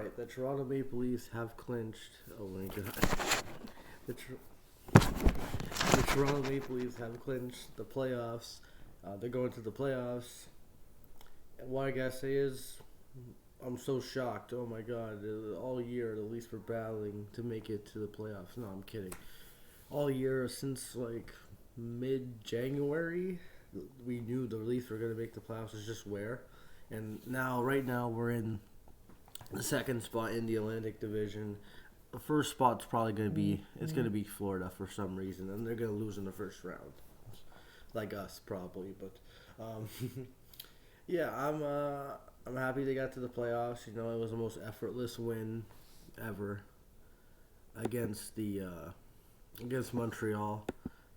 right, the Toronto Maple Leafs have clinched. Oh my god. The, the Toronto Maple Leafs have clinched the playoffs. They're going to the playoffs. What I gotta say is, I'm so shocked. Oh my god. All year, the Leafs were battling to make it to the playoffs. No, I'm kidding. All year, since like mid January, we knew the Leafs were going to make the playoffs. It's just where. And now, right now, we're in the second spot in the Atlantic Division. The first spot's probably going to be Florida for some reason, and they're going to lose in the first round, like us probably. But yeah, I'm happy they got to the playoffs. You know, it was the most effortless win ever against against Montreal.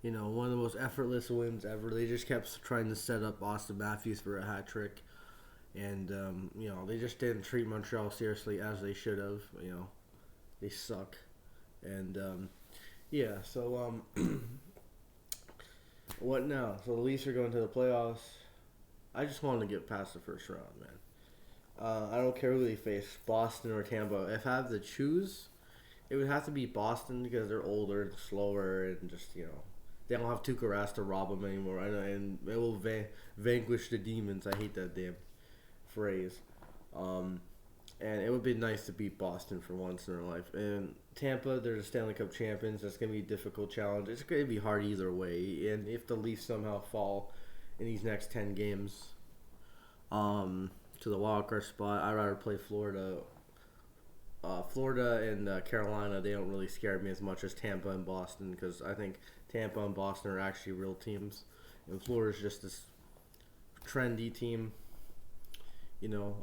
You know, one of the most effortless wins ever. They just kept trying to set up Austin Matthews for a hat trick. And, you know, they just didn't treat Montreal seriously as they should have. You know, they suck. And, yeah, so, what now? So the Leafs are going to the playoffs. I just want to get past the first round, man. I don't care who they face, Boston or Tampa. If I have to choose, it would have to be Boston because they're older and slower and just, you know, they don't have Tuukka Rask to rob them anymore. And it will vanquish the demons. I hate that damn phrase. And it would be nice to beat Boston for once in their life. And Tampa, they're the Stanley Cup champions. That's going to be a difficult challenge. It's going to be hard either way. And if the Leafs somehow fall in these next 10 games to the wild card spot, I'd rather play Florida. Florida and Carolina, they don't really scare me as much as Tampa and Boston because I think Tampa and Boston are actually real teams. And Florida's just this trendy team. You know,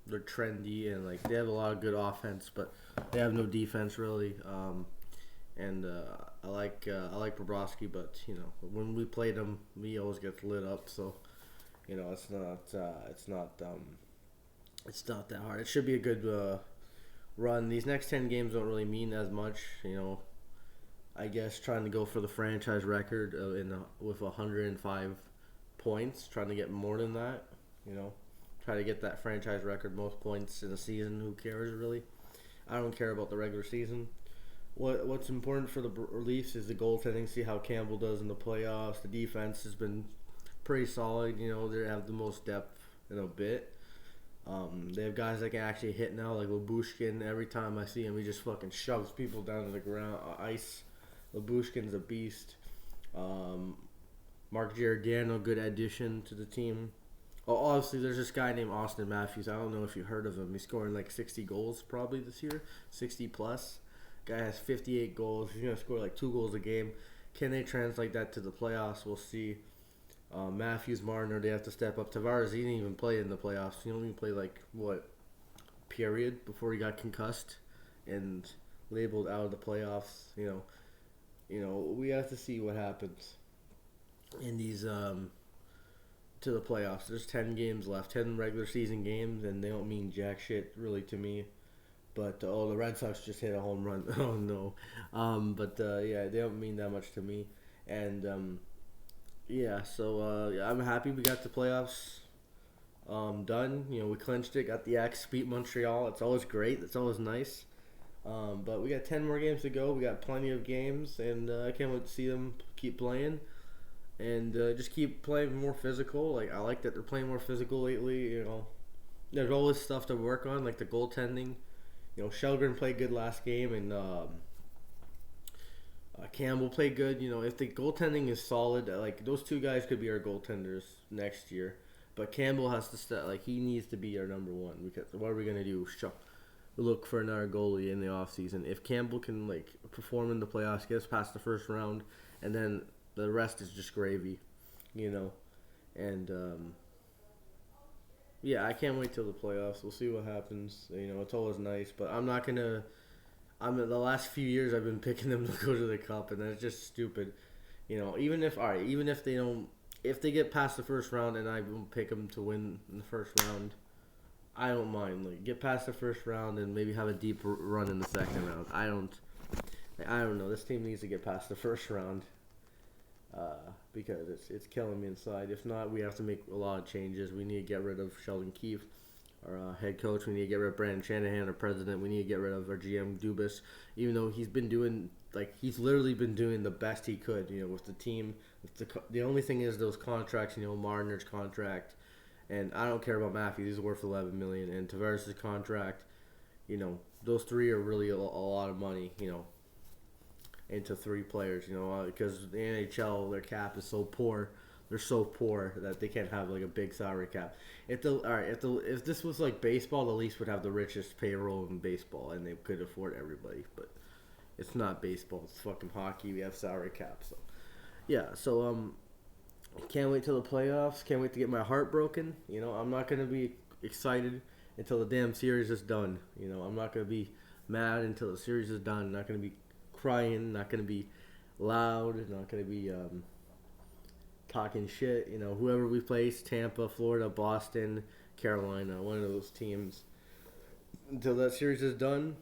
they're trendy and like they have a lot of good offense, but they have no defense really. I like Bobrovsky, but you know when we played him, we always get lit up. So you know it's not that hard. It should be a good run. These next 10 games don't really mean as much. You know, I guess trying to go for the franchise record with 105 points, trying to get more than that. You know. Try to get that franchise record, most points in a season. Who cares, really? I don't care about the regular season. What's important for the Leafs is the goaltending. See how Campbell does in the playoffs. The defense has been pretty solid. You know, they have the most depth in a bit. They have guys that can actually hit now, like Labushkin. Every time I see him, he just fucking shoves people down to the ground. Ice. Labushkin's a beast. Mark Giordano, good addition to the team. Oh, obviously, there's this guy named Austin Matthews. I don't know if you heard of him. He's scoring like 60 goals probably this year, 60 plus. Guy has 58 goals. He's gonna score like 2 goals a game. Can they translate that to the playoffs? We'll see. Matthews, Marner, they have to step up. Tavares, he didn't even play in the playoffs. He only played like period before he got concussed and labeled out of the playoffs. You know, we have to see what happens in these to the playoffs. There's 10 games left, 10 regular season games, and they don't mean jack shit really to me. But the Red Sox just hit a home run. Oh no. Yeah, they don't mean that much to me. And yeah, so yeah, I'm happy we got the playoffs done. You know, we clinched it, got the X, beat Montreal. It's always great. It's always nice. But we got 10 more games to go. We got plenty of games, and I can't wait to see them keep playing. And just keep playing more physical. Like I like that they're playing more physical lately. You know, there's always stuff to work on, like the goaltending. You know, Shelgren played good last game, and Campbell played good. You know, if the goaltending is solid, like those two guys could be our goaltenders next year. But Campbell has to start. Like he needs to be our number one because what are we gonna do? Look for another goalie in the offseason. If Campbell can like perform in the playoffs, get us past the first round, and then the rest is just gravy, you know. And, yeah, I can't wait till the playoffs. We'll see what happens. You know, it's always nice. But I'm not going to... the last few years I've been picking them to go to the Cup, and that's just stupid. You know, even if they don't... If they get past the first round and I won't pick them to win in the first round, I don't mind. Like, get past the first round and maybe have a deep run in the second round. I don't know. This team needs to get past the first round. Because it's killing me inside. If not, we have to make a lot of changes. We need to get rid of Sheldon Keefe. our head coach. We need to get rid of Brandon Shanahan, our president. We need to get rid of our GM Dubas, even though he's been doing he's literally been doing the best he could, with the team. The only thing is those contracts, Marner's contract, and I don't care about Matthews. He's worth $11 million, and Tavares' contract. Those three are really a lot of money. Into three players. Because the NHL, their cap is so poor. They're so poor that they can't have a big salary cap. If this was like baseball, the Leafs would have the richest payroll in baseball, and they could afford everybody. But it's not baseball. It's fucking hockey. We have salary cap. So yeah. So can't wait till the playoffs. Can't wait to get my heart broken. I'm not gonna be excited until the damn series is done. I'm not gonna be mad until the series is done. I'm not gonna be crying. Not gonna be loud. Not gonna be talking shit. Whoever we place, Tampa, Florida, Boston, Carolina, one of those teams. Until that series is done,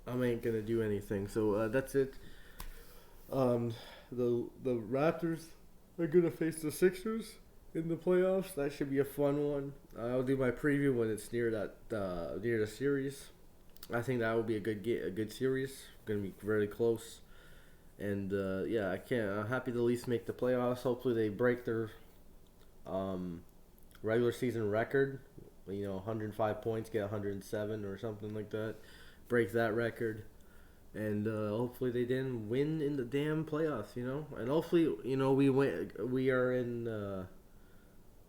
I ain't gonna do anything. So that's it. The Raptors are gonna face the Sixers in the playoffs. That should be a fun one. I'll do my preview when it's near the series. I think that will be a good series. Gonna be very close. And I'm happy the Leafs make the playoffs. Hopefully they break their regular season record. 105 points, get 107 or something like that. Break that record. And hopefully they didn't win in the damn playoffs, And hopefully, we win. We are in.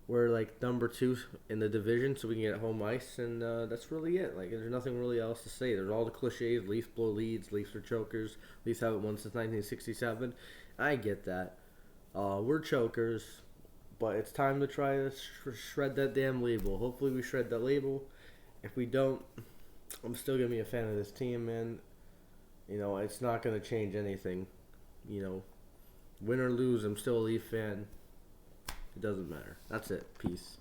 We're number 2 in the division, so we can get home ice, and that's really it. There's nothing really else to say. There's all the cliches. Leafs blow leads. Leafs are chokers. Leafs haven't won since 1967. I get that. We're chokers, but it's time to try to shred that damn label. Hopefully we shred that label. If we don't, I'm still going to be a fan of this team, man. It's not going to change anything. Win or lose, I'm still a Leaf fan. It doesn't matter. That's it. Peace.